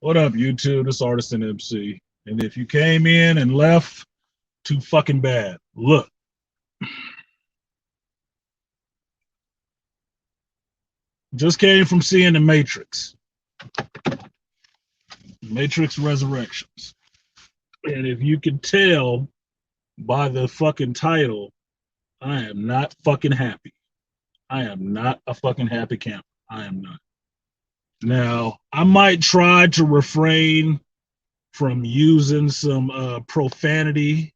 What up, YouTube? This Artisan MC. And if you came in and left, too fucking bad. Look, just came from seeing the Matrix Resurrections. And if you can tell by the fucking title, I am not fucking happy. I am not a fucking happy camper. I am not. Now, I might try to refrain from using some profanity,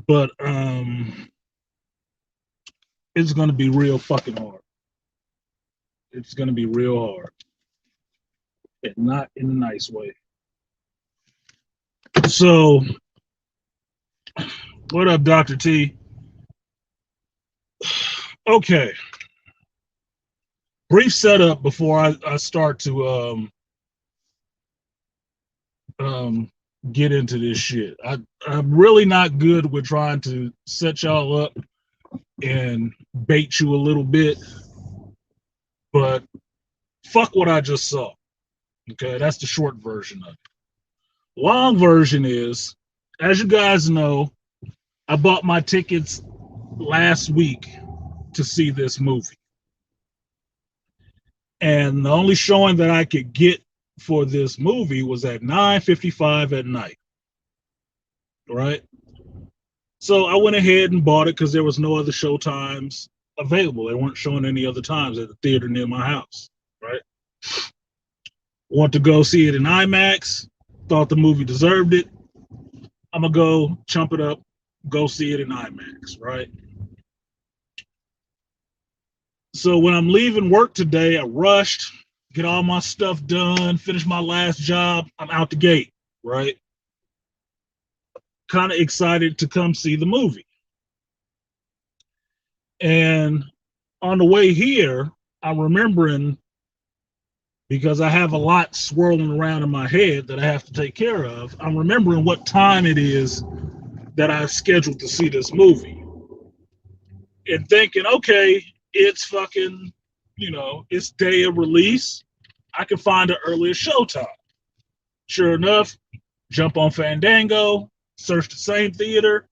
but it's going to be real fucking hard. It's going to be real hard, and not in a nice way. So, what up, Dr. T? Okay, brief setup before I start to um, get into this shit. I'm really not good with trying to set y'all up and bait you a little bit, but fuck what I just saw. Okay, that's the short version of it. Long version is, as you guys know, I bought my tickets last week to see this movie. And the only showing that I could get for this movie was at 9:55 at night. Right? So I went ahead and bought it because there was no other show times available. They weren't showing any other times at the theater near my house. Right? Want to go see it in IMAX. Thought the movie deserved it. I'm gonna go chump it up, go see it in IMAX, right? So when I'm leaving work today, I rushed, get all my stuff done, finish my last job. I'm out the gate, right? Kind of excited to come see the movie. And on the way here, I'm remembering, because I have a lot swirling around in my head that I have to take care of. I'm remembering what time it is that I've scheduled to see this movie. And thinking, okay, it's fucking, it's day of release. I can find an earlier showtime. Sure enough, jump on Fandango, search the same theater.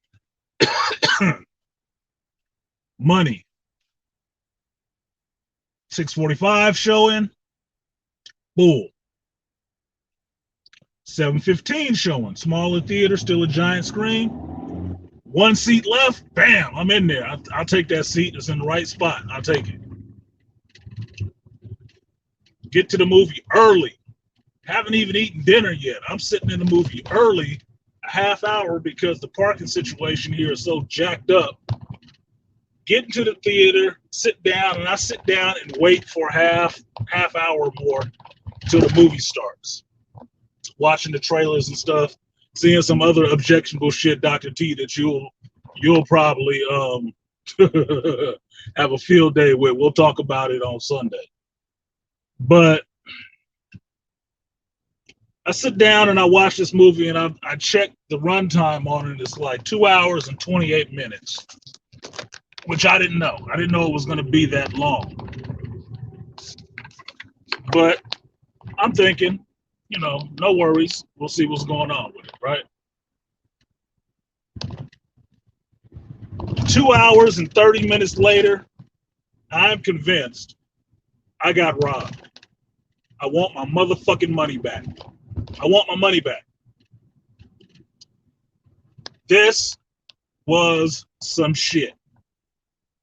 Money. 6:45 showing. Bull. 7:15 showing. Smaller theater, still a giant screen. One seat left. Bam, I'm in there. I'll take that seat. It's in the right spot. I'll take it. Get to the movie early. Haven't even eaten dinner yet. I'm sitting in the movie early, a half hour, because the parking situation here is so jacked up. Get into the theater, sit down, and I sit down and wait for half hour more till the movie starts. Watching the trailers and stuff, seeing some other objectionable shit, Dr. T, that you'll probably have a field day with. We'll talk about it on Sunday. But I sit down and I watch this movie, and I check the runtime on it. It's like 2 hours and 28 minutes, which I didn't know. I didn't know it was going to be that long. But I'm thinking, no worries. We'll see what's going on with it, right? 2 hours and 30 minutes later, I'm convinced I got robbed. I want my motherfucking money back. I want my money back. This was some shit.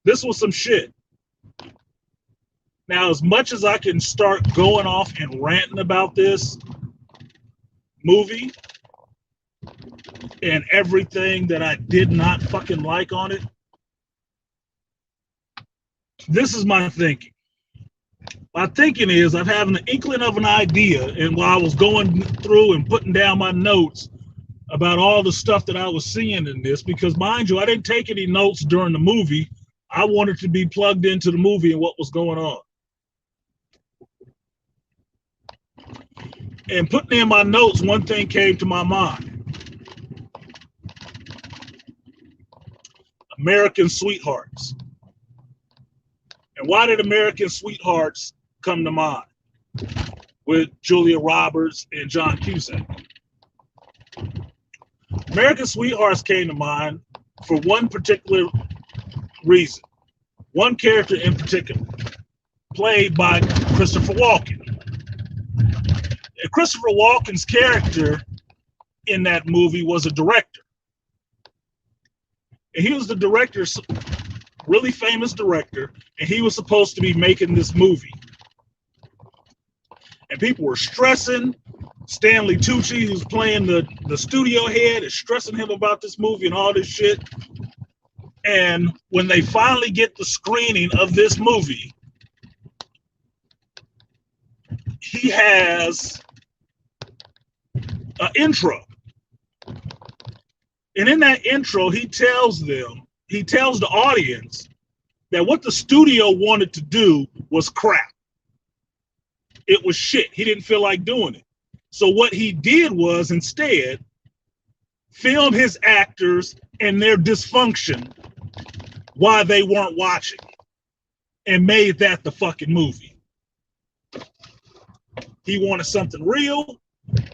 This was some shit. Now, as much as I can start going off and ranting about this movie and everything that I did not fucking like on it, this is my thinking. My thinking is, I've had an inkling of an idea, and while I was going through and putting down my notes about all the stuff that I was seeing in this, because mind you, I didn't take any notes during the movie. I wanted to be plugged into the movie and what was going on. And putting in my notes, one thing came to my mind. American Sweethearts. And why did American Sweethearts come to mind? with Julia Roberts and John Cusack. American Sweethearts came to mind for one particular reason, one character in particular, played by Christopher Walken. And Christopher Walken's character in that movie was a director. And he was the director, really famous director, and he was supposed to be making this movie. And people were stressing. Stanley Tucci, who's playing the studio head, is stressing him about this movie and all this shit. And when they finally get the screening of this movie, he has an intro. And in that intro, he tells the audience that what the studio wanted to do was crap. It was shit. He didn't feel like doing it. So what he did was instead film his actors and their dysfunction while they weren't watching and made that the fucking movie. He wanted something real,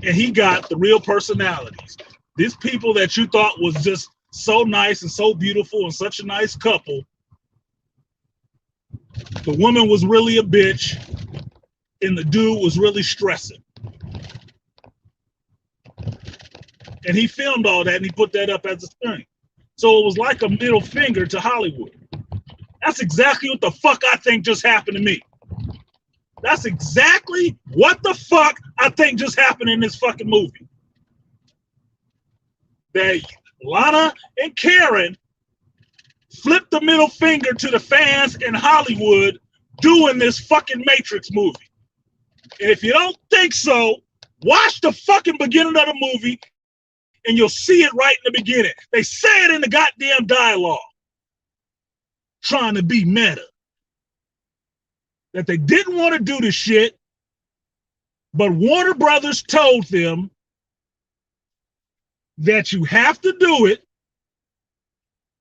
and he got the real personalities. These people that you thought was just so nice and so beautiful and such a nice couple, the woman was really a bitch and the dude was really stressing. And he filmed all that and he put that up as a thing. So it was like a middle finger to Hollywood. That's exactly what the fuck I think just happened to me. That's exactly what the fuck I think just happened in this fucking movie. That Lana and Karen flipped the middle finger to the fans in Hollywood doing this fucking Matrix movie. And if you don't think so, watch the fucking beginning of the movie and you'll see it right in the beginning. They say it in the goddamn dialogue. Trying to be meta. That they didn't want to do this shit, but Warner Brothers told them that you have to do it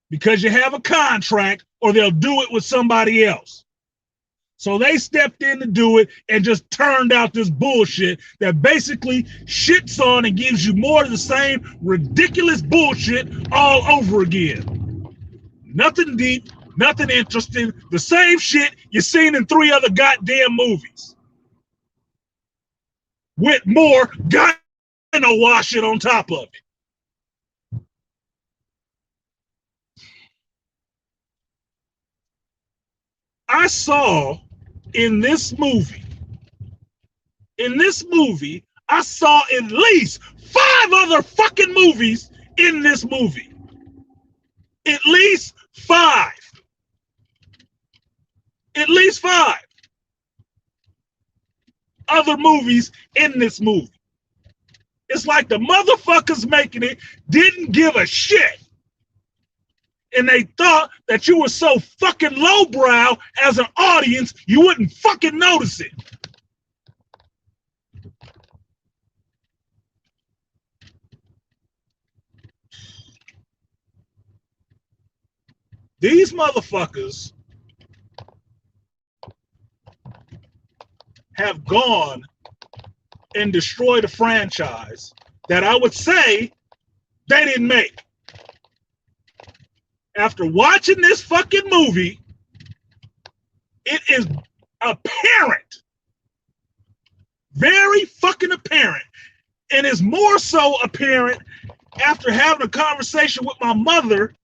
because you have a contract or they'll do it with somebody else. So they stepped in to do it and just turned out this bullshit that basically shits on and gives you more of the same ridiculous bullshit all over again. Nothing deep, nothing interesting, the same shit you've seen in 3 other goddamn movies. With more gyno-washing on top of it. I saw in this movie, I saw at least 5 other fucking movies in this movie. At least 5. At least 5 other movies in this movie. It's like the motherfuckers making it didn't give a shit. And they thought that you were so fucking lowbrow as an audience, you wouldn't fucking notice it. These motherfuckers have gone and destroyed a franchise that I would say they didn't make. After watching this fucking movie, it is apparent, very fucking apparent, and is more so apparent after having a conversation with my mother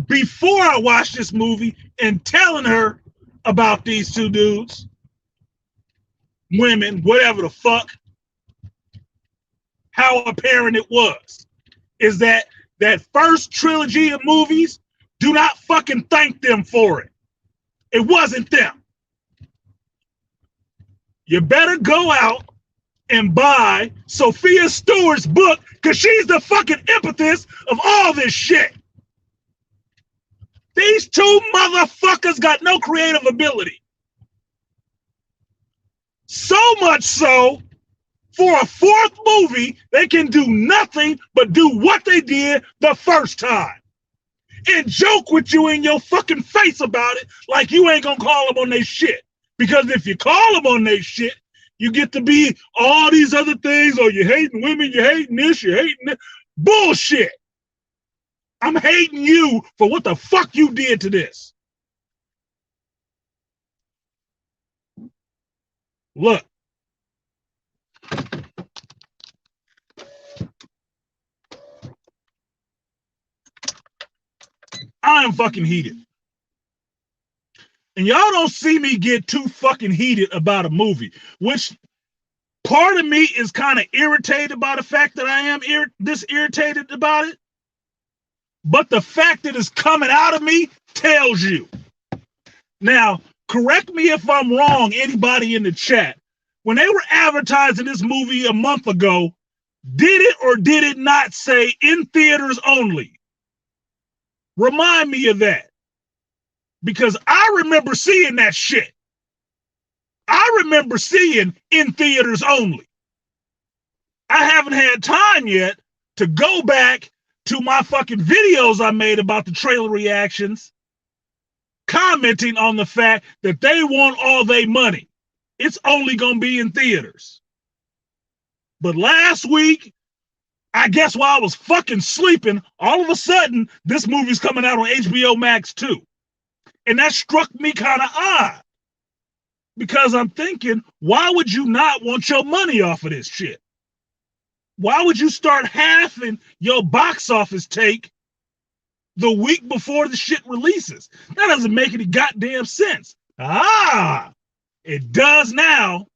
before I watched this movie and telling her about these 2 dudes, women, whatever the fuck, how apparent it was, is that first trilogy of movies, do not fucking thank them for it. It wasn't them. You better go out and buy Sophia Stewart's book because she's the fucking impetus of all this shit. These 2 motherfuckers got no creative ability. So much so, for a 4th movie, they can do nothing but do what they did the first time. And joke with you in your fucking face about it like you ain't gonna call them on their shit. Because if you call them on their shit, You get to be all these other things. Oh, you're hating women, you're hating this, you're hating that. Bullshit. I'm hating you for what the fuck you did to this. Look. I am fucking heated. And y'all don't see me get too fucking heated about a movie, which part of me is kind of irritated by the fact that I am this irritated about it. But the fact that it's coming out of me tells you. Now, correct me if I'm wrong, anybody in the chat. When they were advertising this movie a month ago, did it or did it not say in theaters only? Remind me of that. Because I remember seeing that shit. I remember seeing in theaters only. I haven't had time yet to go back to my fucking videos I made about the trailer reactions, commenting on the fact that they want all their money. It's only going to be in theaters. But last week, I guess while I was fucking sleeping, all of a sudden, this movie's coming out on HBO Max too. And that struck me kind of odd. Because I'm thinking, why would you not want your money off of this shit? Why would you start halving your box office take the week before the shit releases? That doesn't make any goddamn sense. Ah, it does now.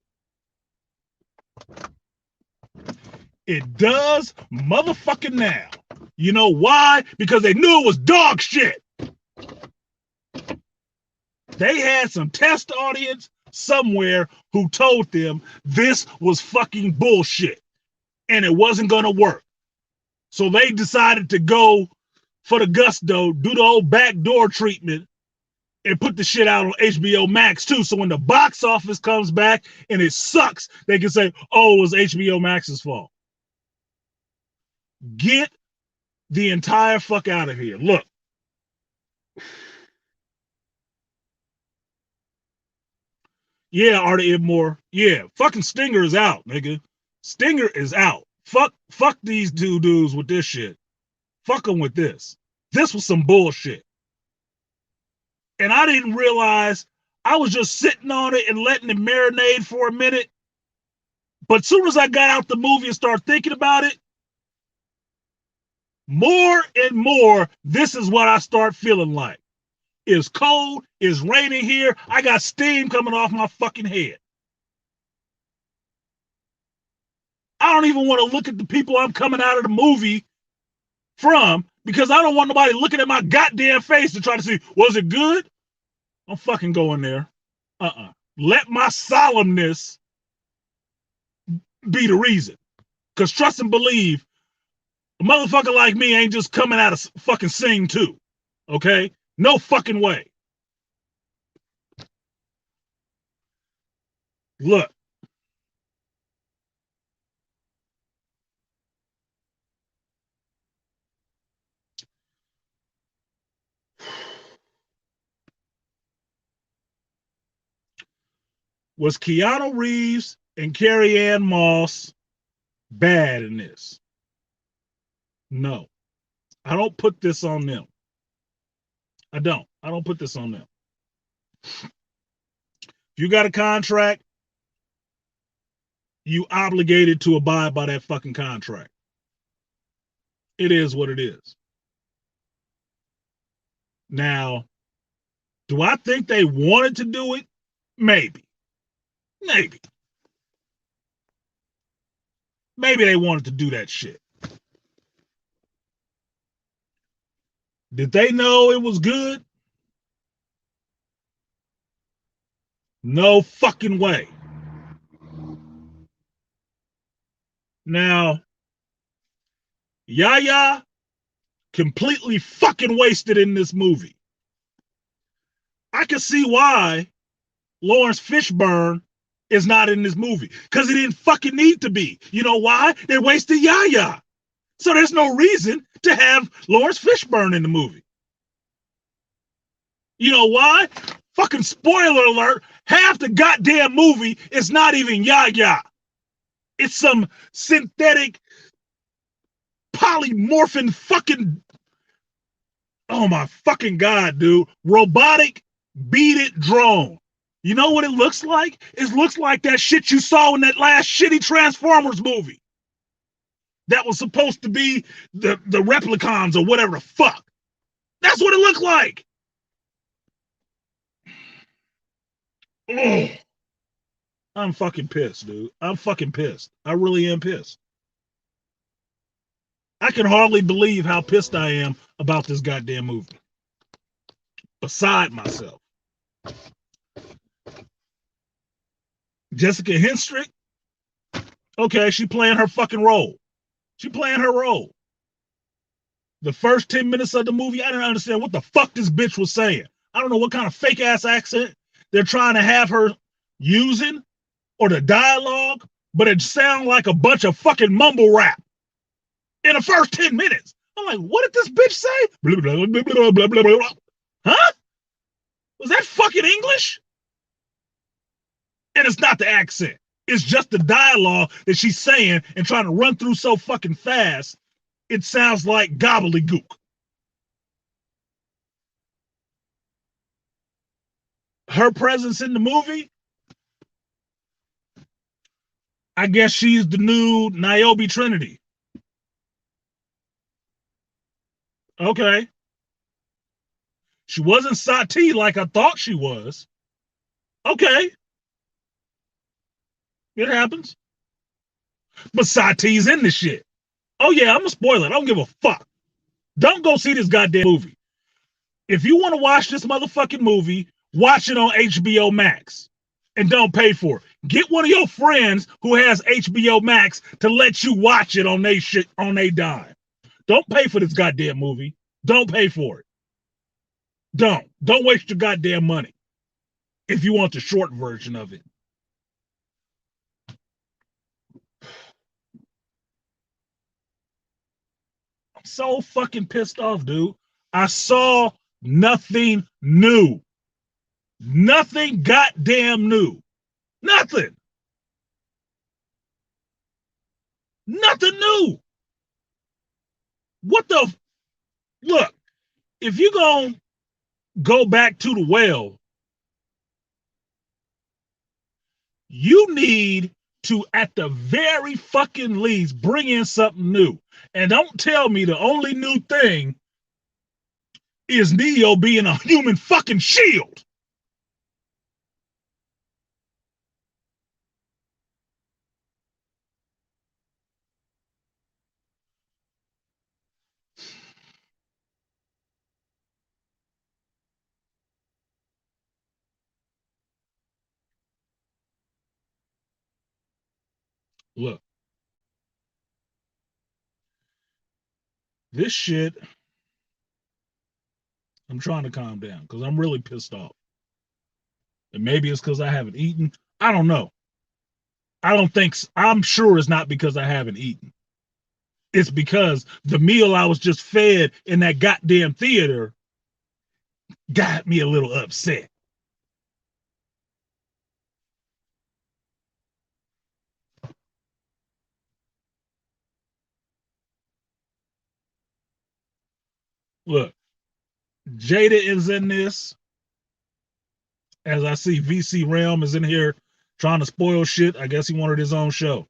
It does motherfucking now. You know why? Because they knew it was dog shit. They had some test audience somewhere who told them this was fucking bullshit and it wasn't going to work. So they decided to go for the gusto, do the old backdoor treatment, and put the shit out on HBO Max too. So when the box office comes back and it sucks, they can say, oh, it was HBO Max's fault. Get the entire fuck out of here. Look. Yeah, Artie Ibmore. Yeah, fucking Stinger is out, nigga. Stinger is out. Fuck these two dudes with this shit. Fuck them with this. This was some bullshit. And I didn't realize I was just sitting on it and letting it marinate for a minute. But as soon as I got out the movie and started thinking about it, more and more, this is what I start feeling like. It's cold, it's raining here, I got steam coming off my fucking head. I don't even want to look at the people I'm coming out of the movie from because I don't want nobody looking at my goddamn face to try to see, was it good? I'm fucking going there. Let my solemnness be the reason. Because trust and believe, a motherfucker like me ain't just coming out of fucking Sing 2. Okay? No fucking way. Look. Was Keanu Reeves and Carrie-Anne Moss bad in this? No. I don't put this on them. I don't put this on them. If you got a contract, you obligated to abide by that fucking contract. It is what it is. Now, do I think they wanted to do it? Maybe. Maybe they wanted to do that shit. Did they know it was good? No fucking way. Now, Yaya completely fucking wasted in this movie. I can see why Lawrence Fishburne is not in this movie because he didn't fucking need to be. You know why? They wasted Yaya. So there's no reason to have Lawrence Fishburne in the movie. You know why? Fucking spoiler alert, Half the goddamn movie is not even Yaya. It's some synthetic polymorphin fucking, oh my fucking God, dude. Robotic beat it drone. You know what it looks like? It looks like that shit you saw in that last shitty Transformers movie. That was supposed to be the replicons or whatever the fuck. That's what it looked like. Ugh. I'm fucking pissed, dude. I'm fucking pissed. I really am pissed. I can hardly believe how pissed I am about this goddamn movie. Beside myself. Jessica Henstrick, okay, she playing her fucking role. She playing her role. The first 10 minutes of the movie, I didn't understand what the fuck this bitch was saying. I don't know what kind of fake ass accent they're trying to have her using or the dialogue, but it sounds like a bunch of fucking mumble rap in the first 10 minutes. I'm like, what did this bitch say? Blah, blah, blah, blah, blah, blah, blah. Huh? Was that fucking English? And it's not the accent. It's just the dialogue that she's saying and trying to run through so fucking fast. It sounds like gobbledygook. Her presence in the movie, I guess she's the new Niobe Trinity. Okay. She wasn't Sati like I thought she was. Okay. It happens. But Sati's in this shit. Oh yeah, I'm gonna spoil it. I don't give a fuck. Don't go see this goddamn movie. If you want to watch this motherfucking movie, watch it on HBO Max. And don't pay for it. Get one of your friends who has HBO Max to let you watch it on they shit on they dime. Don't pay for this goddamn movie. Don't pay for it. Don't waste your goddamn money if you want the short version of it. I'm so fucking pissed off, dude. I saw nothing new. Nothing goddamn new. Nothing. Nothing new. What the? Look, if you're going to go back to the well, you need to, at the very fucking least, bring in something new. And don't tell me the only new thing is Neo being a human fucking shield. Look, this shit, I'm trying to calm down because I'm really pissed off. And maybe it's because I haven't eaten. I don't know. I don't think, I'm sure it's not because I haven't eaten. It's because the meal I was just fed in that goddamn theater got me a little upset. Look, Jada is in this. As I see, VC Realm is in here trying to spoil shit. I guess he wanted his own show.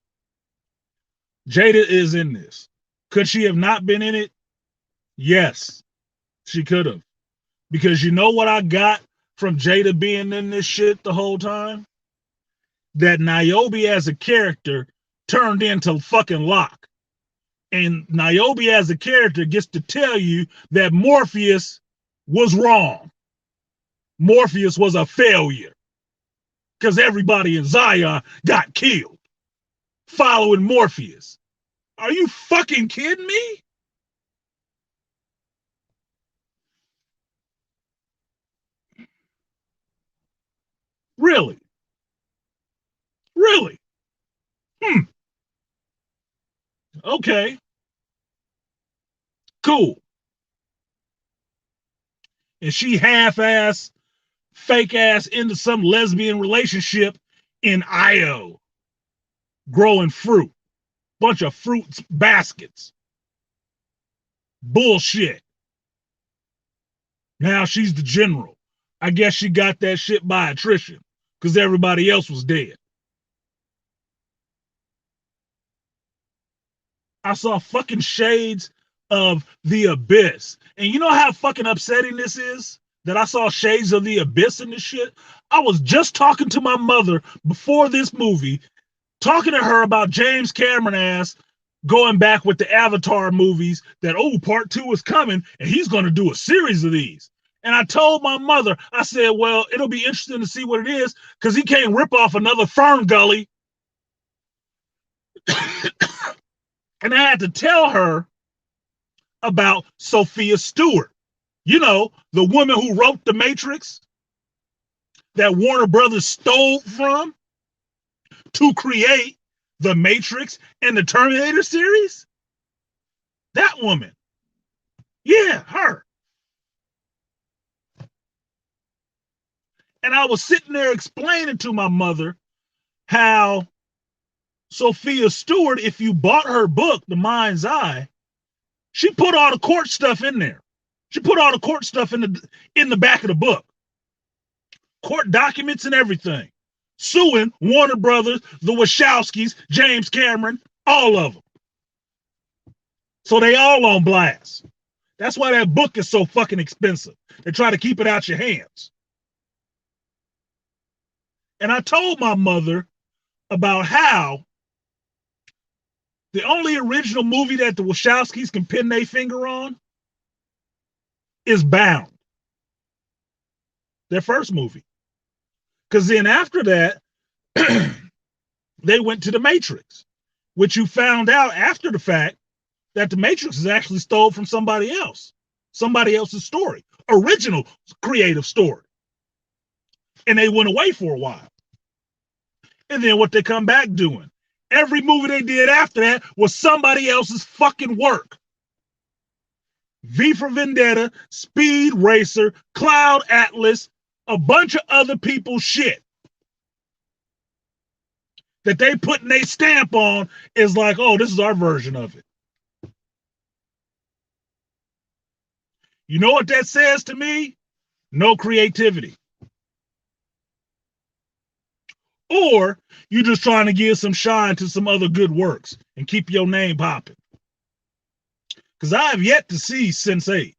Jada is in this. Could she have not been in it? Yes, she could have. Because you know what I got from Jada being in this shit the whole time? That Niobe as a character turned into fucking Locke. And Niobe as a character gets to tell you that Morpheus was wrong. Morpheus was a failure. Because everybody in Zion got killed following Morpheus. Are you fucking kidding me? Really? Really? Hmm. Okay. Cool. And she half-ass fake ass into some lesbian relationship in Io, growing fruit, bunch of fruits baskets. Bullshit. Now she's the general. I guess she got that shit by attrition because everybody else was dead. I saw fucking shades of the abyss. And you know how fucking upsetting this is? That I saw shades of the abyss in this shit? I was just talking to my mother before this movie, talking to her about James Cameron ass going back with the Avatar movies that, oh, part 2 is coming and he's going to do a series of these. And I told my mother, I said, well, it'll be interesting to see what it is because he can't rip off another Fern Gully. And I had to tell her about Sophia Stewart. You know, the woman who wrote The Matrix that Warner Brothers stole from to create The Matrix and the Terminator series. That woman. Yeah, her. And I was sitting there explaining to my mother how Sophia Stewart, if you bought her book, The Mind's Eye, she put all the court stuff in there. She put all the court stuff in the back of the book. Court documents and everything. Suing Warner Brothers, the Wachowskis, James Cameron, all of them. So they all on blast. That's why that book is so fucking expensive. They try to keep it out your hands. And I told my mother about how the only original movie that the Wachowskis can pin their finger on is Bound. Their first movie. Because then after that, they went to The Matrix, which you found out after the fact that The Matrix is actually stole from somebody else, somebody else's story, original creative story. And they went away for a while. And then what they come back doing? Every movie they did after that was somebody else's fucking work. V for Vendetta, Speed Racer, Cloud Atlas, a bunch of other people's shit that they putting their stamp on is like, oh, this is our version of it. You know what that says to me? No creativity. Or you're just trying to give some shine to some other good works and keep your name popping. Because I have yet to see Sense8.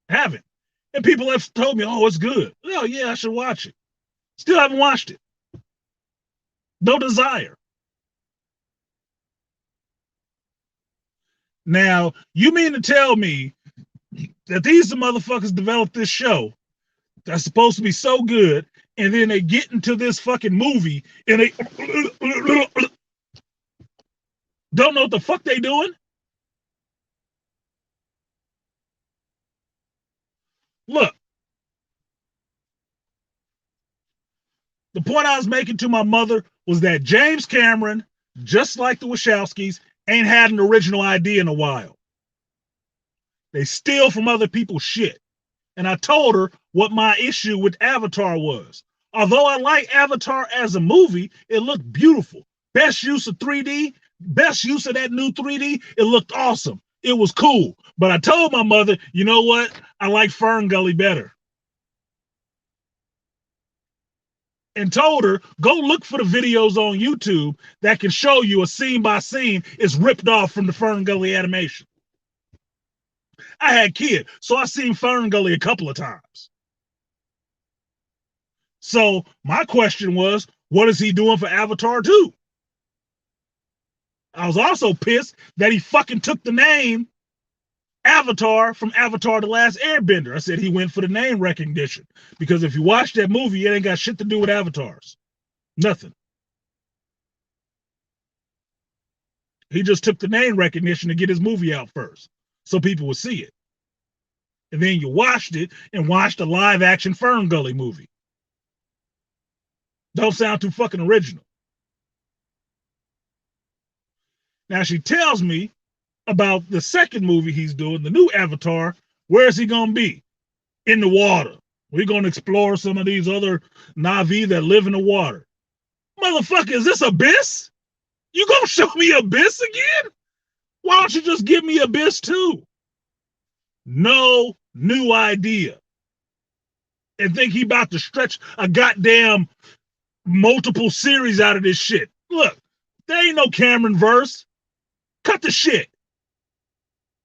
Haven't. And people have told me, oh, it's good. Oh, yeah, I should watch it. Still haven't watched it. No desire. Now, you mean to tell me that these motherfuckers developed this show that's supposed to be so good, and then they get into this fucking movie and they don't know what the fuck they doing? Look, the point I was making to my mother was that James Cameron, just like the Wachowskis, ain't had an original idea in a while. They steal from other people's shit. And I told her what my issue with Avatar was. Although I like Avatar as a movie, it looked beautiful. Best use of 3D, best use of that new 3D. It looked awesome. It was cool. But I told my mother, you know what? I like Fern Gully better. And told her, go look for the videos on YouTube that can show you a scene by scene is ripped off from the Fern Gully animation. I had kids, so I seen Fern Gully a couple of times. So my question was, what is he doing for Avatar 2? I was also pissed that he fucking took the name Avatar from Avatar: The Last Airbender. I said he went for the name recognition because if you watch that movie, it ain't got shit to do with avatars. Nothing. He just took the name recognition to get his movie out first so people would see it. And then you watched it and watched the live action Fern Gully movie. Don't sound too fucking original. Now she tells me about the second movie he's doing, the new Avatar. Where is he going to be? In the water. We're going to explore some of these other Na'vi that live in the water. Motherfucker, is this Abyss? You gonna show me Abyss again? Why don't you just give me Abyss too? No new idea. And think he about to stretch a goddamn multiple series out of this shit. Look, there ain't no Cameron verse. Cut the shit.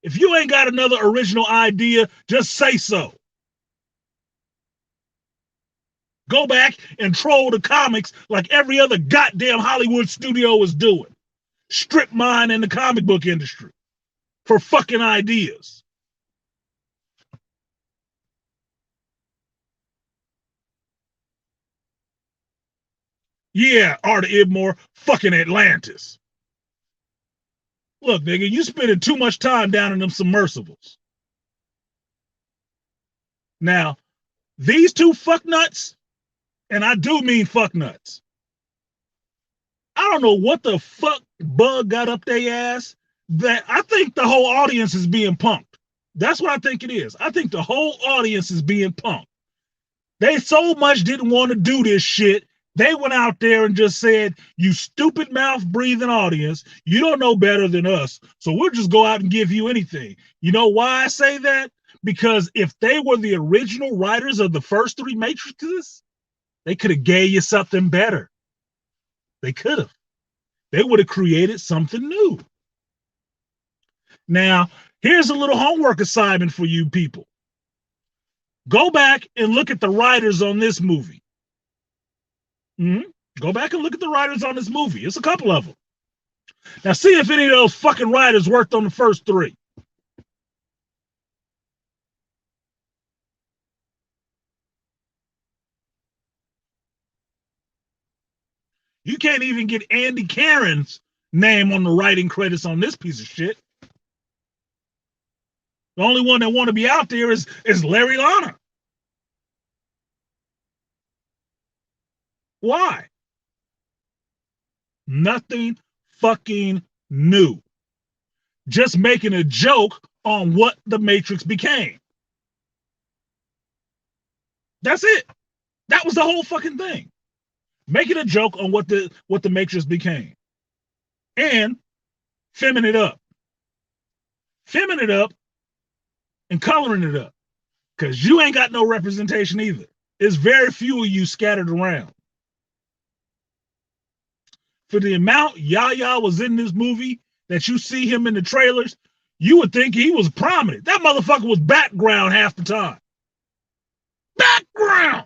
If you ain't got another original idea, just say so. Go back and troll the comics like every other goddamn Hollywood studio is doing. Strip mine in the comic book industry for fucking ideas. Yeah, Art of Ibmore, fucking Atlantis. Look, nigga, you spending too much time down in them submersibles. Now, these two fucknuts, and I do mean fucknuts, I don't know what the fuck bug got up their ass that I think the whole audience is being punked. That's what I think it is. I think the whole audience is being punked. They so much didn't want to do this shit. They went out there and just said, you stupid mouth breathing audience, you don't know better than us. So we'll just go out and give you anything. You know why I say that? Because if they were the original writers of the first three Matrices, they could have gave you something better. They could have. They would have created something new. Now, here's a little homework assignment for you people. Go back and look at the writers on this movie. Mm-hmm. Go back and look at the writers on this movie. It's a couple of them. Now, see if any of those fucking writers worked on the first three. You can't even get Andy Karen's name on the writing credits on this piece of shit. The only one that want to be out there is Larry Lana. Why? Nothing fucking new. Just making a joke on what the Matrix became. That's it. That was the whole fucking thing. Making a joke on what the Matrix became. And femming it up. Femming it up and coloring it up. Because you ain't got no representation either. There's very few of you scattered around. For the amount Yaya was in this movie that you see him in the trailers, you would think he was prominent. That motherfucker was background half the time. Background!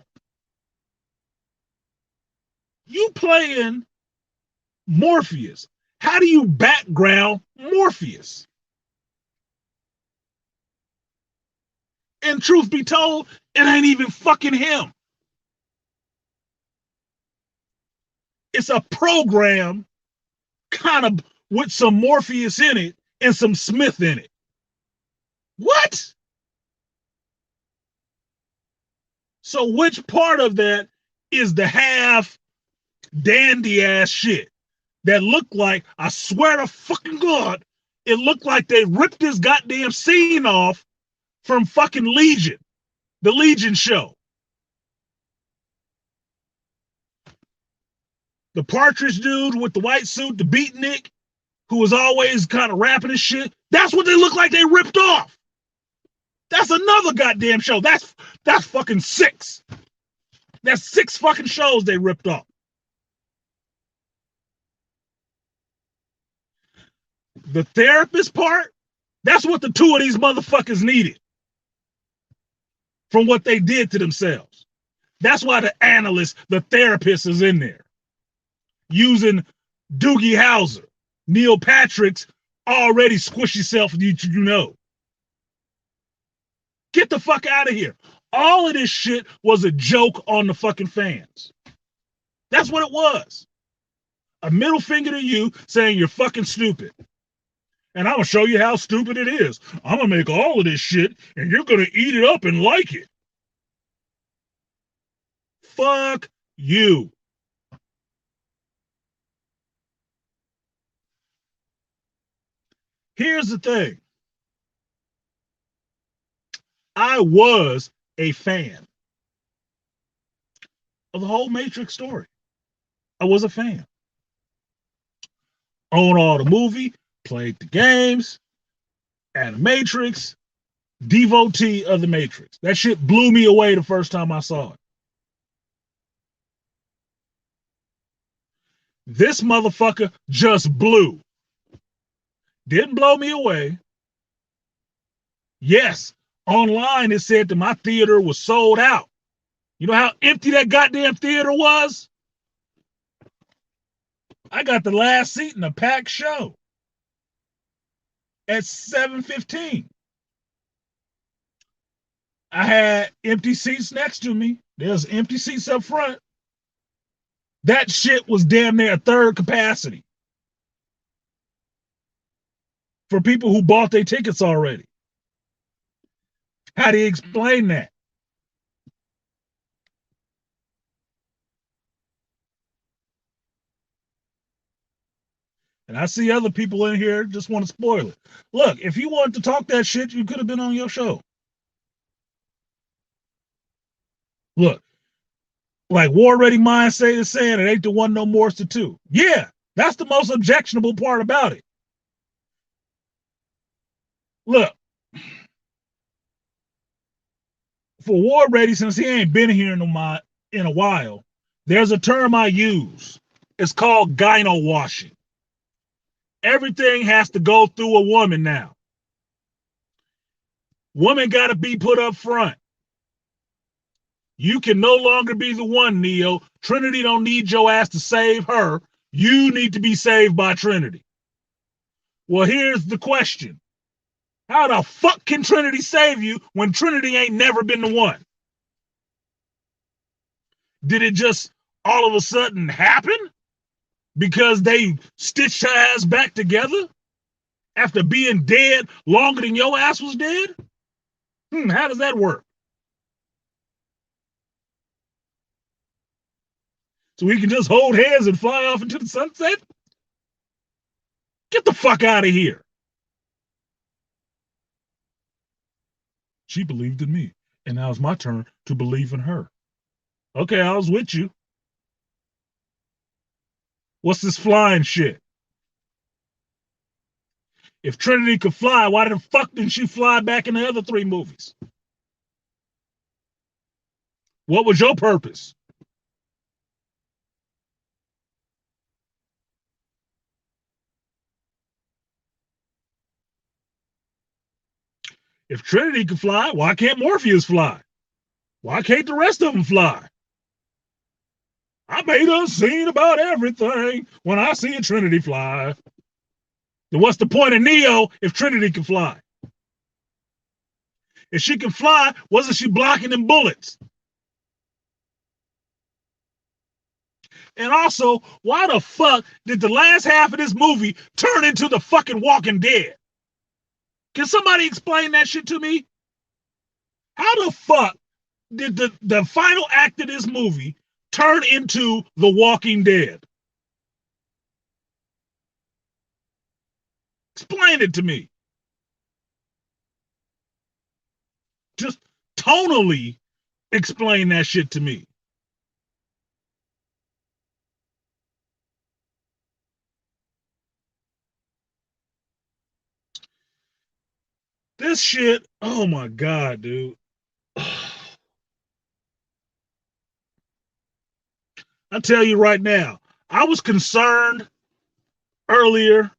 You playing Morpheus. How do you background Morpheus? And truth be told, it ain't even fucking him. It's a program kind of with some Morpheus in it and some Smith in it. What? So which part of that is the half dandy ass shit that looked like, I swear to fucking God, it looked like they ripped this goddamn scene off from fucking Legion, the Legion show. The Partridge dude with the white suit, the beatnik, who was always kind of rapping and shit, that's what they look like they ripped off. That's another goddamn show. That's fucking six. That's six fucking shows they ripped off. The therapist part, that's what the two of these motherfuckers needed from what they did to themselves. That's why the analyst, the therapist is in there. Using Doogie Howser, Neil Patrick's already squishy self, you know. Get the fuck out of here. All of this shit was a joke on the fucking fans. That's what it was. A middle finger to you saying you're fucking stupid. And I'm going to show you how stupid it is. I'm going to make all of this shit and you're going to eat it up and like it. Fuck you. Here's the thing. I was a fan. of the whole Matrix story. I was a fan. Owned all the movie, played the games, and the Matrix, devotee of the Matrix. That shit blew me away the first time I saw it. This motherfucker just blew. Didn't blow me away. Yes, online it said that my theater was sold out. You know how empty that goddamn theater was? I got the last seat in a packed show at 7:15. I had empty seats next to me. There's empty seats up front. That shit was damn near a third capacity for people who bought their tickets already. How do you explain that? And I see other people in here just want to spoil it. Look, if you wanted to talk that shit, you could have been on your show. Look, like War Ready Mindset is saying, it ain't the one no more, it's the two. Yeah, that's the most objectionable part about it. Look, for War Ready, since he ain't been here in a while, there's a term I use. It's called Gyno-washing. Everything has to go through a woman now. Woman got to be put up front. You can no longer be the one, Neo. Trinity don't need your ass to save her. You need to be saved by Trinity. Well, here's the question. How the fuck can Trinity save you when Trinity ain't never been the one? Did it just all of a sudden happen because they stitched her ass back together after being dead longer than your ass was dead? How does that work? So we can just hold hands and fly off into the sunset? Get the fuck out of here. She believed in me, and now it's my turn to believe in her. Okay, I was with you. What's this flying shit? If Trinity could fly, why the fuck didn't she fly back in the other three movies? What was your purpose? If Trinity could fly, why can't Morpheus fly? Why can't the rest of them fly? I made a scene about everything when I see a Trinity fly. Then what's the point of Neo if Trinity can fly? If she can fly, wasn't she blocking them bullets? And also, why the fuck did the last half of this movie turn into the fucking Walking Dead? Can somebody explain that shit to me? How the fuck did the final act of this movie turn into The Walking Dead? Explain it to me. Just tonally explain that shit to me. This shit, oh my God, dude. I tell you right now, I was concerned earlier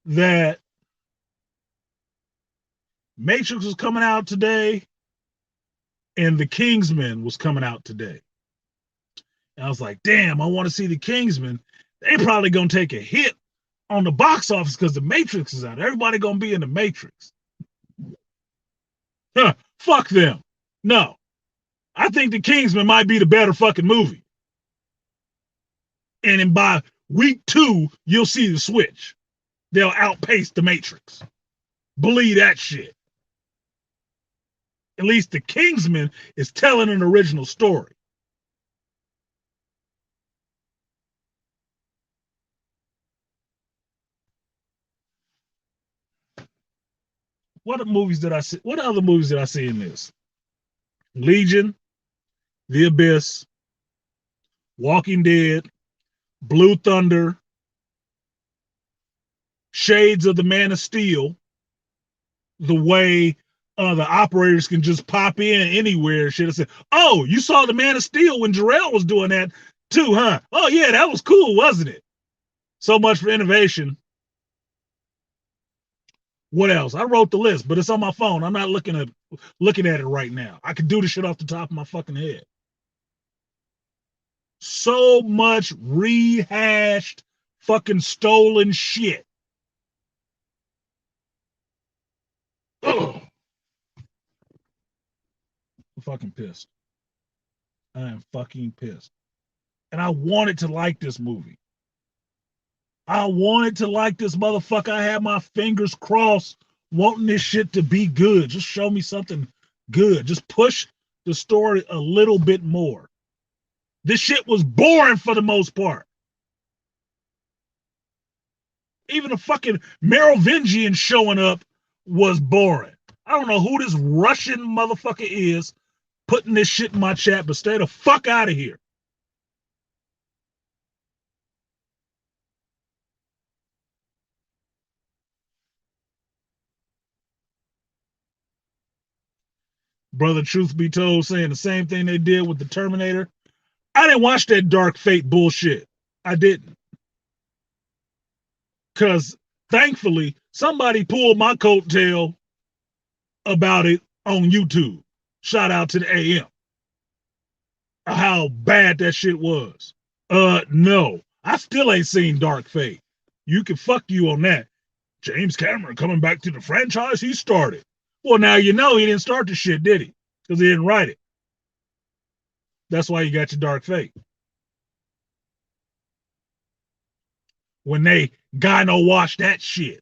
that Matrix was coming out today and The Kingsman was coming out today. And I was like, damn, I want to see The Kingsman. They probably gonna take a hit on the box office because The Matrix is out. Everybody gonna be in The Matrix. Huh, fuck them. No, I think The Kingsman might be the better fucking movie. And then by week 2, you'll see the switch. They'll outpace The Matrix. Believe that shit. At least The Kingsman is telling an original story. What movies did I see? What other movies did I see in this? Legion, The Abyss, Walking Dead, Blue Thunder, Shades of the Man of Steel, the way the operators can just pop in anywhere. Should have said, "Oh, you saw the Man of Steel when Jarrell was doing that too, huh? Oh yeah, that was cool, wasn't it?" So much for innovation. What else? I wrote the list, but it's on my phone. I'm not looking at it right now. I could do the shit off the top of my fucking head. So much rehashed, fucking stolen shit. Ugh. I'm fucking pissed. I am fucking pissed. And I wanted to like this movie. I wanted to like this motherfucker. I had my fingers crossed wanting this shit to be good. Just show me something good. Just push the story a little bit more. This shit was boring for the most part. Even the fucking Merovingian showing up was boring. I don't know who this Russian motherfucker is putting this shit in my chat, but stay the fuck out of here. Brother, truth be told, saying the same thing they did with the Terminator. I didn't watch that Dark Fate bullshit. I didn't. Because thankfully, somebody pulled my coattail about it on YouTube. Shout out to the AM. How bad that shit was. No. I still ain't seen Dark Fate. You can fuck you on that. James Cameron coming back to the franchise he started. Well, now you know he didn't start the shit, did he? Because he didn't write it. That's why you got your Dark Fate. When they gyno-wash that shit.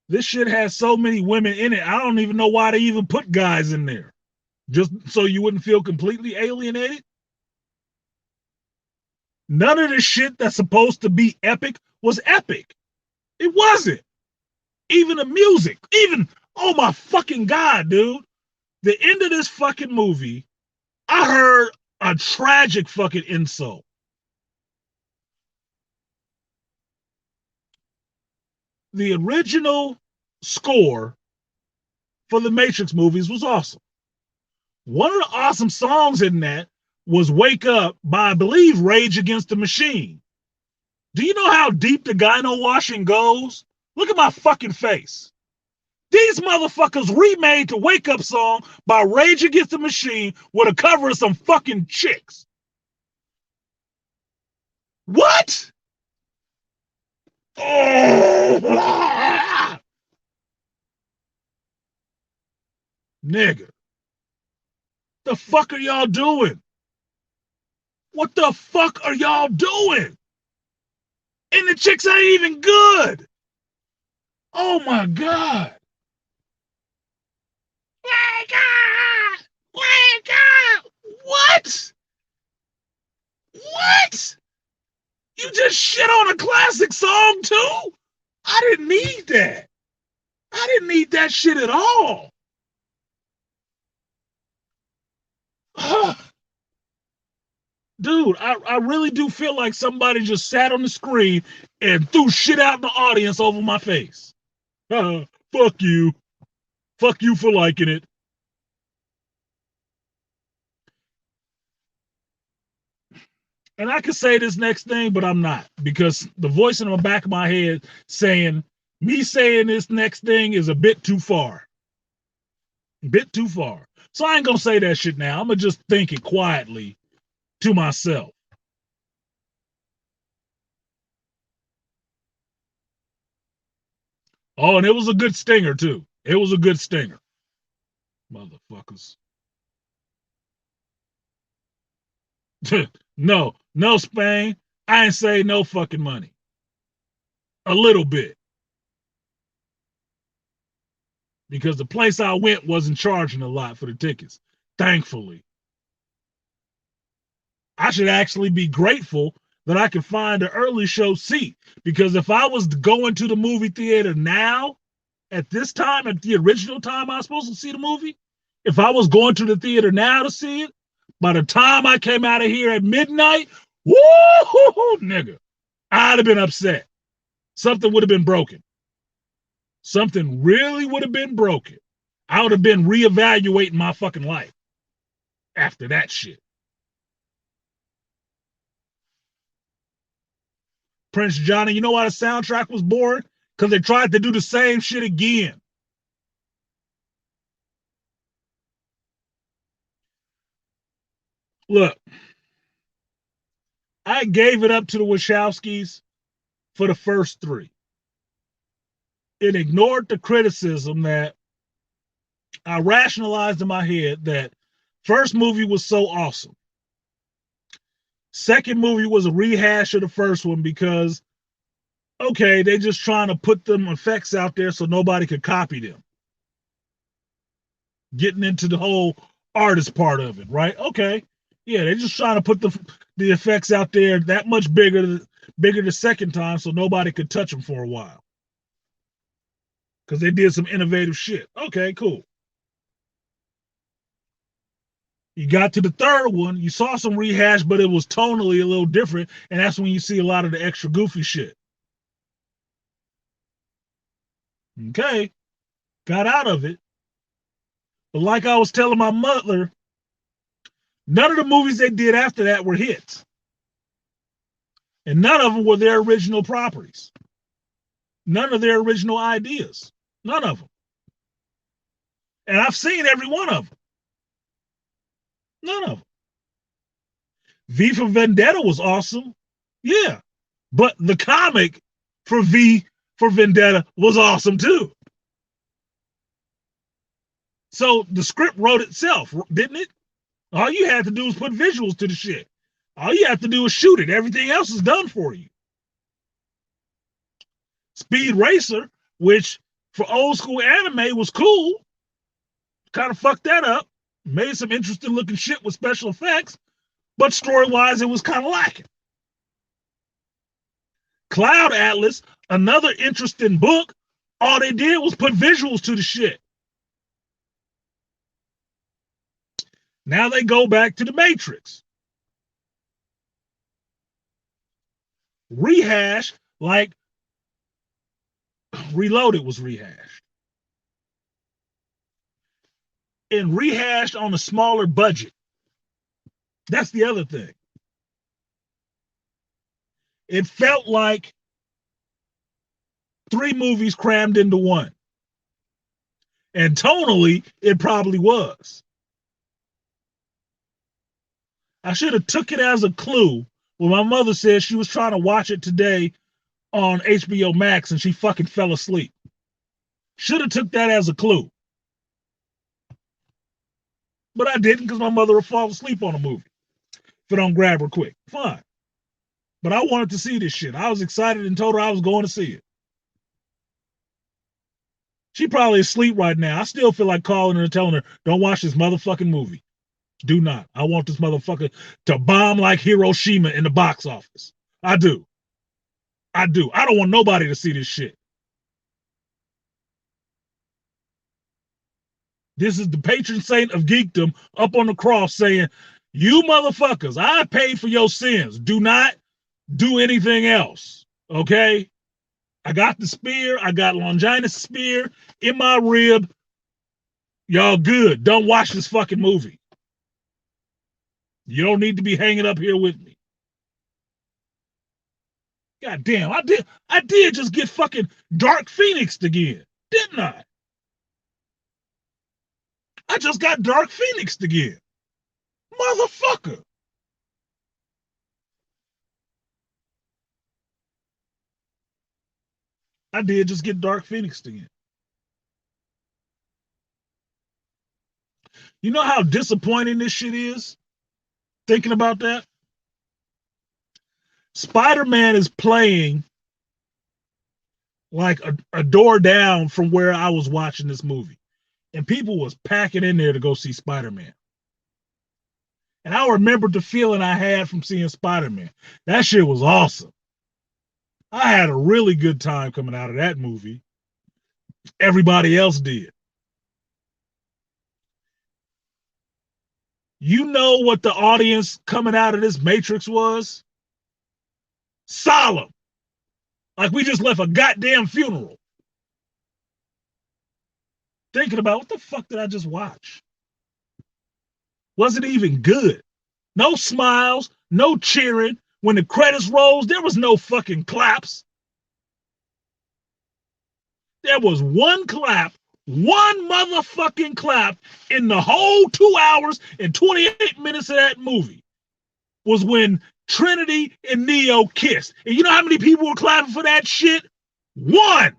This shit has so many women in it. I don't even know why they even put guys in there. Just so you wouldn't feel completely alienated. None of the shit that's supposed to be epic was epic. It wasn't. Even the music, even, oh my fucking God, dude. The end of this fucking movie, I heard a tragic fucking insult. The original score for the Matrix movies was awesome. One of the awesome songs in that was Wake Up by, I believe, Rage Against the Machine. Do you know how deep the Gyno-washing goes? Look at my fucking face. These motherfuckers remade the Wake Up song by Rage Against the Machine with a cover of some fucking chicks. What? Oh, nigga. The fuck are y'all doing? What the fuck are y'all doing? And the chicks ain't even good. Oh my God. Wake up! Wake up! What? What? You just shit on a classic song too? I didn't need that. I didn't need that shit at all. Dude, I really do feel like somebody just sat on the screen and threw shit out in the audience over my face. Fuck you. Fuck you for liking it. And I could say this next thing, but I'm not, because the voice in the back of my head saying, me saying this next thing is a bit too far. A bit too far. So I ain't gonna say that shit now. I'm gonna just think it quietly to myself. Oh, and it was a good stinger too. It was a good stinger. Motherfuckers. No, no, Spain. I ain't say no fucking money. A little bit. Because the place I went wasn't charging a lot for the tickets. Thankfully. I should actually be grateful that I can find an early show seat. Because if I was going to the movie theater now, at this time, at the original time I was supposed to see the movie, If I was going to the theater now to see it, by the time I came out of here at midnight, woo, nigga, I'd have been upset. Something would have been broken. Something really would have been broken. I would have been reevaluating my fucking life after that shit. Prince Johnny, you know why the soundtrack was boring? Because they tried to do the same shit again. Look, I gave it up to the Wachowskis for the first three. It ignored the criticism that I rationalized in my head that first movie was so awesome. Second movie was a rehash of the first one because, okay, they just trying to put them effects out there so nobody could copy them. Getting into the whole artist part of it, right? Okay. Yeah, they're just trying to put the effects out there that much bigger the second time so nobody could touch them for a while. Because they did some innovative shit. Okay, cool. You got to the third one, you saw some rehash, but it was tonally a little different, and that's when you see a lot of the extra goofy shit. Okay, got out of it. But like I was telling my mother, none of the movies they did after that were hits. And none of them were their original properties. None of their original ideas. None of them. And I've seen every one of them. None of them. V for Vendetta was awesome. Yeah. But the comic for V for Vendetta was awesome too. So the script wrote itself, didn't it? All you had to do was put visuals to the shit. All you have to do is shoot it. Everything else is done for you. Speed Racer, which for old school anime was cool, kind of fucked that up. Made some interesting looking shit with special effects, but story wise, it was kind of lacking. Cloud Atlas, another interesting book, all they did was put visuals to the shit. Now they go back to the Matrix. Rehash, like Reloaded was rehashed. And rehashed on a smaller budget. That's the other thing. It felt like 3 movies crammed into one. And tonally, it probably was. I should have took it as a clue when my mother said she was trying to watch it today on HBO Max and she fucking fell asleep. Should have took that as a clue. But I didn't because my mother would fall asleep on a movie if it don't grab her quick. Fine. But I wanted to see this shit. I was excited and told her I was going to see it. She probably asleep right now. I still feel like calling her and telling her, don't watch this motherfucking movie. Do not. I want this motherfucker to bomb like Hiroshima in the box office. I do. I do. I don't want nobody to see this shit. This is the patron saint of geekdom up on the cross saying, you motherfuckers, I paid for your sins. Do not do anything else. Okay? I got the spear. I got Longinus' spear in my rib. Y'all good. Don't watch this fucking movie. You don't need to be hanging up here with me. God damn, I did just get fucking Dark Phoenix again, didn't I? I just got Dark Phoenix again. Motherfucker. I did just get Dark Phoenix again. You know how disappointing this shit is? Thinking about that? Spider-Man is playing like a door down from where I was watching this movie. And people was packing in there to go see Spider-Man. And I remembered the feeling I had from seeing Spider-Man. That shit was awesome. I had a really good time coming out of that movie. Everybody else did. You know what the audience coming out of this Matrix was? Solemn. Like we just left a goddamn funeral. Thinking about what the fuck did I just watch? Wasn't even good. No smiles, no cheering. When the credits rolls, there was no fucking claps. There was one clap, one motherfucking clap in the whole 2 hours and 28 minutes of that movie was when Trinity and Neo kissed. And you know how many people were clapping for that shit? One.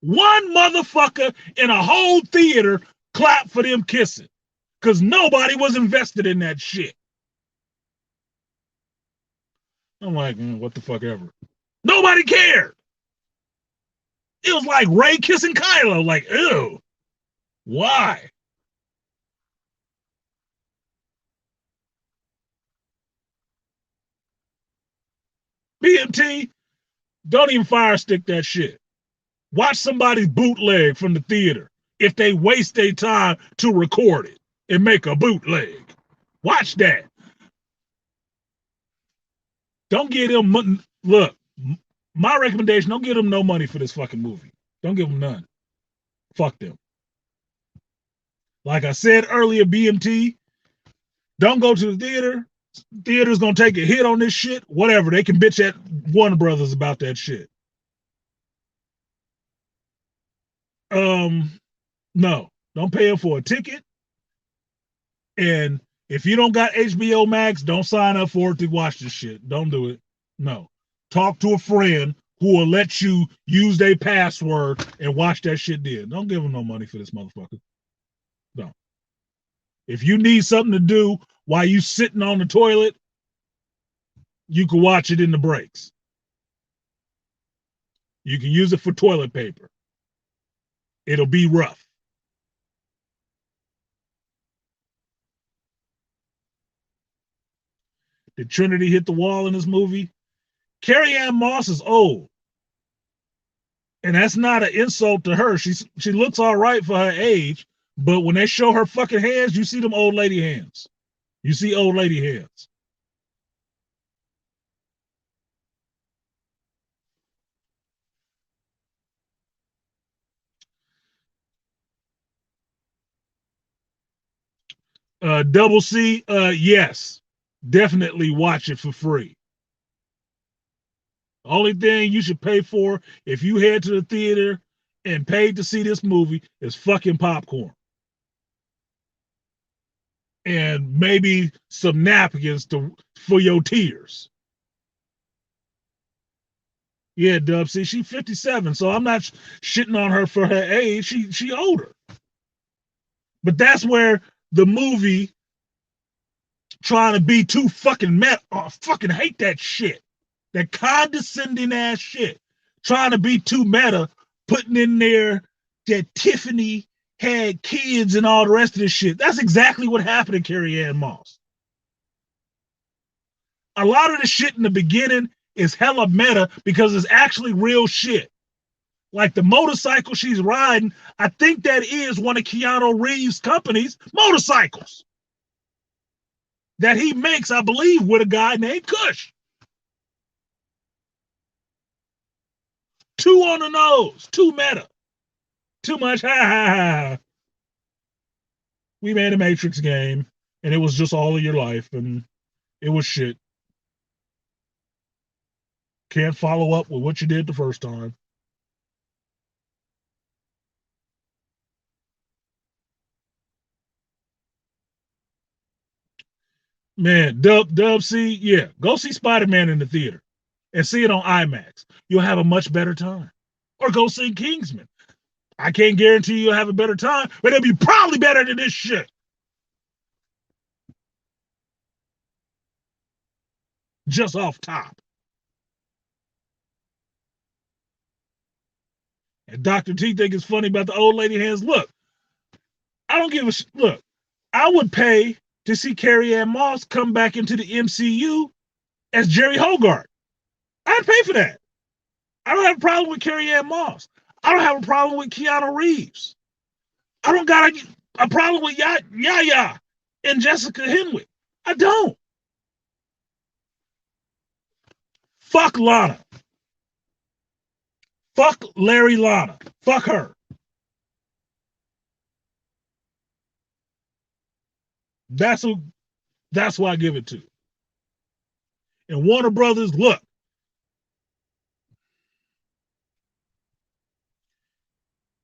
One motherfucker in a whole theater clapped for them kissing because nobody was invested in that shit. I'm like, what the fuck ever. Nobody cared. It was like Rey kissing Kylo. Like, ew. Why? BMT, don't even fire stick that shit. Watch somebody's bootleg from the theater if they waste their time to record it and make a bootleg. Watch that. Don't give them money. Look, my recommendation, don't give them no money for this fucking movie. Don't give them none. Fuck them. Like I said earlier, BMT, don't go to the theater. Theater's gonna take a hit on this shit. Whatever. They can bitch at Warner Brothers about that shit. No. Don't pay them for a ticket. And if you don't got HBO Max, don't sign up for it to watch this shit. Don't do it. No. Talk to a friend who will let you use their password and watch that shit then. Don't give them no money for this motherfucker. No. If you need something to do while you sitting on the toilet, you can watch it in the breaks. You can use it for toilet paper. It'll be rough. Did Trinity hit the wall in this movie? Carrie-Anne Moss is old. And that's not an insult to her. She looks all right for her age, but when they show her fucking hands, you see them old lady hands. You see old lady hands. Double C, yes. Definitely watch it for free. Only thing you should pay for if you head to the theater and paid to see this movie is fucking popcorn. And maybe some napkins for your tears. Yeah, Dub. See, she's 57, so I'm not shitting on her for her age. She older. But that's where the movie trying to be too fucking meta. Oh, I fucking hate that shit. That condescending ass shit. Trying to be too meta, putting in there that Tiffany had kids and all the rest of this shit. That's exactly what happened to Carrie-Anne Moss. A lot of the shit in the beginning is hella meta because it's actually real shit. Like the motorcycle she's riding, I think that is one of Keanu Reeves' company's motorcycles that he makes, I believe, with a guy named Kush. Too on the nose, too meta, too much. Ha ha ha. We made a Matrix game, and it was just all of your life, and it was shit. Can't follow up with what you did the first time. Man, Dub C, yeah, go see Spider-Man in the theater and see it on IMAX. You'll have a much better time. Or go see Kingsman. I can't guarantee you'll have a better time, but it'll be probably better than this shit. Just off top. And Dr. T think it's funny about the old lady hands. Look, I don't give a look. I would pay to see Carrie-Anne Moss come back into the MCU as Jerry Hogarth. I'd pay for that. I don't have a problem with Carrie-Anne Moss. I don't have a problem with Keanu Reeves. I don't got a problem with Yaya. in Jessica Henwick. I don't. Fuck Lana. Fuck Larry Lana. Fuck her. That's who. That's who I give it to. And Warner Brothers, look,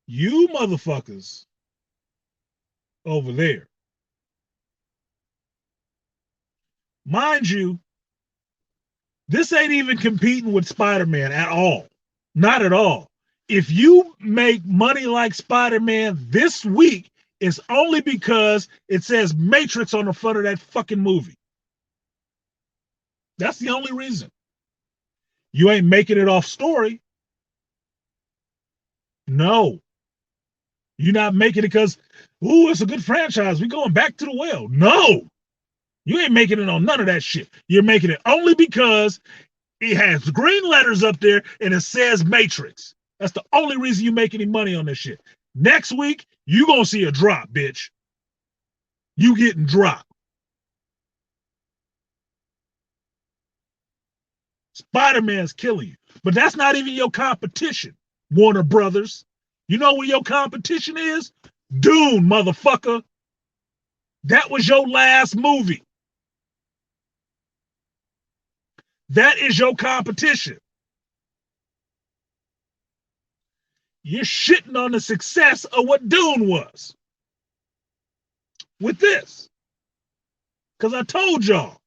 you motherfuckers over there, mind you, this ain't even competing with Spider-Man at all. Not at all. If you make money like Spider-Man this week, it's only because it says Matrix on the front of that fucking movie. That's the only reason. You ain't making it off story. No. You're not making it because, ooh, it's a good franchise. We're going back to the well. No. You ain't making it on none of that shit. You're making it only because it has green letters up there and it says Matrix. That's the only reason you make any money on this shit. Next week, you gonna see a drop, bitch. You getting dropped. Spider-Man's killing you. But that's not even your competition, Warner Brothers. You know what your competition is? Dune, motherfucker. That was your last movie. That is your competition. You're shitting on the success of what Dune was with this. Because I told y'all,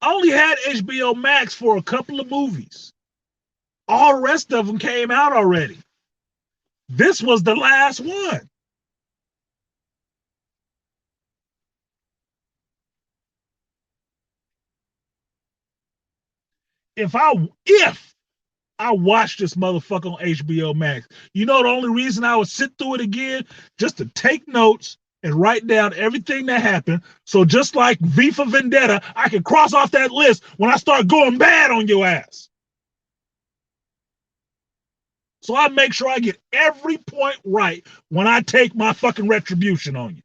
I only had HBO Max for a couple of movies. All the rest of them came out already. This was the last one. If I watched this motherfucker on HBO Max, you know the only reason I would sit through it again? Just to take notes and write down everything that happened. So just like V for Vendetta, I can cross off that list when I start going bad on your ass. So I make sure I get every point right when I take my fucking retribution on you.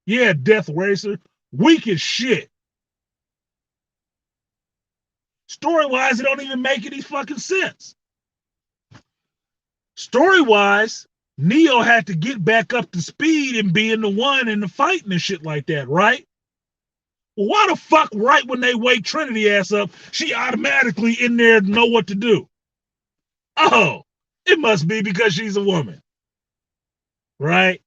Yeah, Death Racer, weak as shit. Story-wise, it don't even make any fucking sense. Story-wise, Neo had to get back up to speed and being the one in the fighting and shit like that, right? Well, why the fuck, right when they wake Trinity ass up, she automatically in there to know what to do? Oh, it must be because she's a woman, right?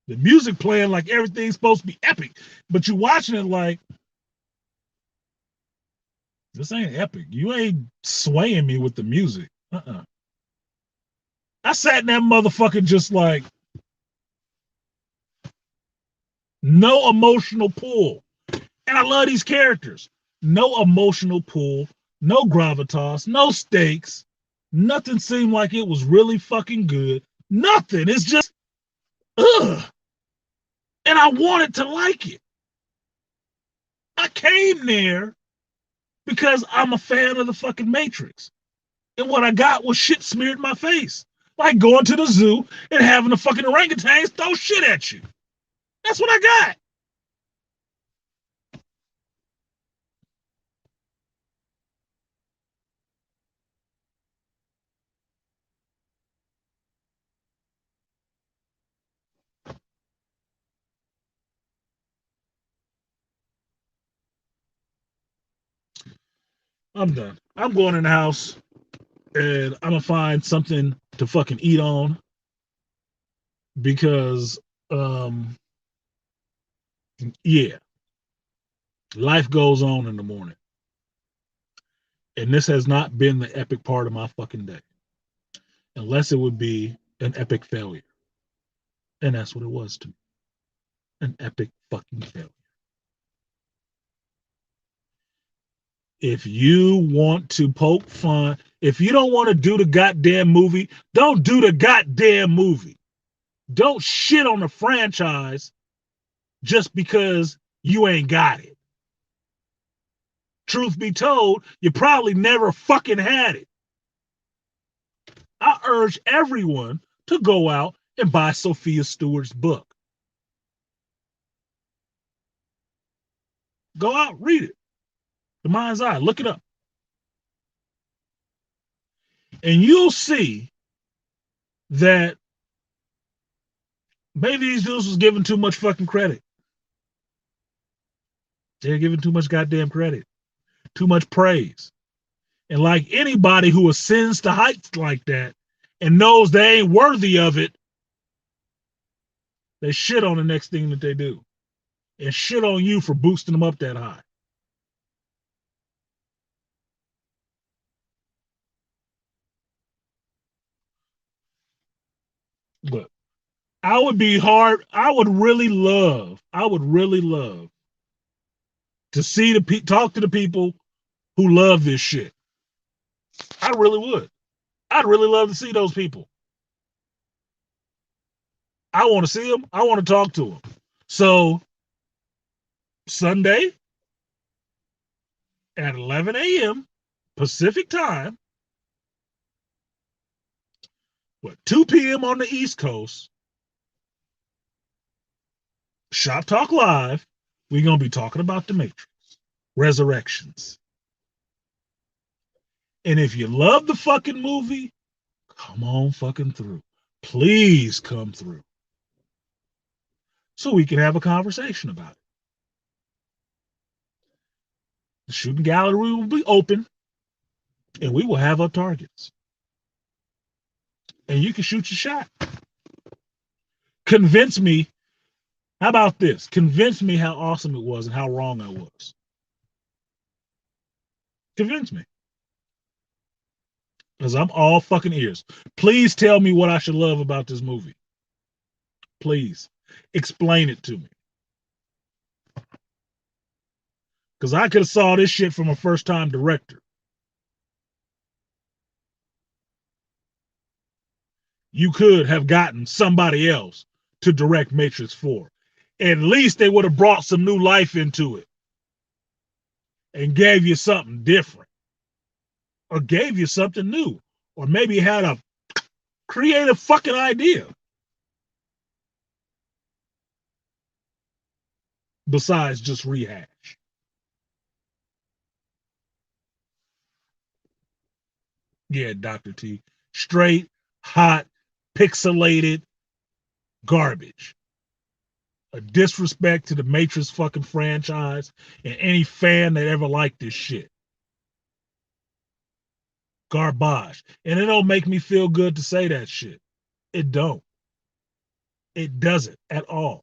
The music playing like everything's supposed to be epic, but you watching it like, this ain't epic. You ain't swaying me with the music. I sat in that motherfucker just like, no emotional pull. And I love these characters. No emotional pull, no gravitas, no stakes. Nothing seemed like it was really fucking good. Nothing. It's just, ugh. And I wanted to like it. I came there because I'm a fan of the fucking Matrix. And what I got was shit smeared in my face. Like going to the zoo and having the fucking orangutans throw shit at you. That's what I got. I'm done. I'm going in the house and I'm gonna find something to fucking eat on because yeah, life goes on in the morning. And this has not been the epic part of my fucking day. Unless it would be an epic failure. And that's what it was to me. An epic fucking failure. If you want to poke fun, if you don't want to do the goddamn movie, don't do the goddamn movie. Don't shit on the franchise just because you ain't got it. Truth be told, you probably never fucking had it. I urge everyone to go out and buy Sophia Stewart's book. Go out, read it. The Mind's Eye, look it up. And you'll see that maybe these dudes was giving too much fucking credit. They're giving too much goddamn credit, too much praise. And like anybody who ascends to heights like that and knows they ain't worthy of it, they shit on the next thing that they do and shit on you for boosting them up that high. But I would really love to see talk to the people who love this shit. I really would. I'd really love to see those people. I want to see them. I want to talk to them. So Sunday at 11 a.m. Pacific time, 2 p.m. on the East Coast, Shop Talk Live, we're going to be talking about The Matrix, Resurrections. And if you love the fucking movie, come on fucking through. Please come through. So we can have a conversation about it. The shooting gallery will be open, and we will have our targets. And you can shoot your shot. Convince me. How about this? Convince me how awesome it was and how wrong I was. Convince me. Because I'm all fucking ears. Please tell me what I should love about this movie. Please. Explain it to me. Because I could have saw this shit from a first-time director. You could have gotten somebody else to direct Matrix 4. At least they would have brought some new life into it and gave you something different or gave you something new or maybe had a creative fucking idea besides just rehash. Yeah, Dr. T. Straight, hot, pixelated garbage. A disrespect to the Matrix fucking franchise and any fan that ever liked this shit. Garbage. And it don't make me feel good to say that shit. It don't. It doesn't at all.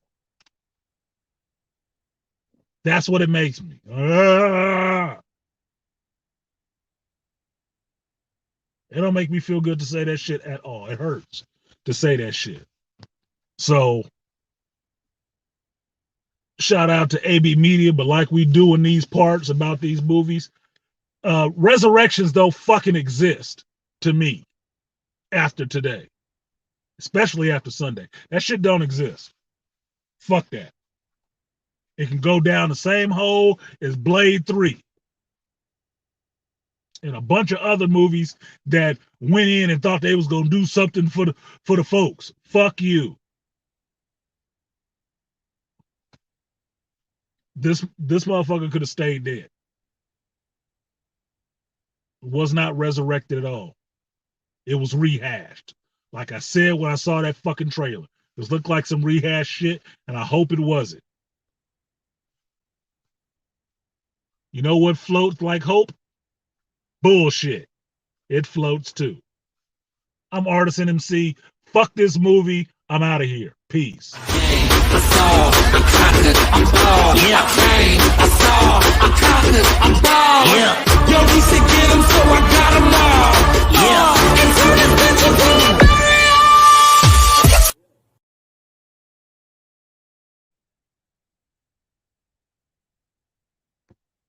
That's what it makes me. It don't make me feel good to say that shit at all. It hurts to say that shit. So, shout out to AB Media, but like we do in these parts about these movies, resurrections don't fucking exist to me after today, especially after Sunday. That shit don't exist. Fuck that. It can go down the same hole as Blade 3 and a bunch of other movies that went in and thought they was gonna do something for the folks. Fuck you. This motherfucker could have stayed dead. Was not resurrected at all. It was rehashed. Like I said when I saw that fucking trailer. This looked like some rehash shit, and I hope it wasn't. You know what floats like hope? Bullshit. It floats too. I'm Artisan MC. Fuck this movie. I'm out of here. Peace. Yeah.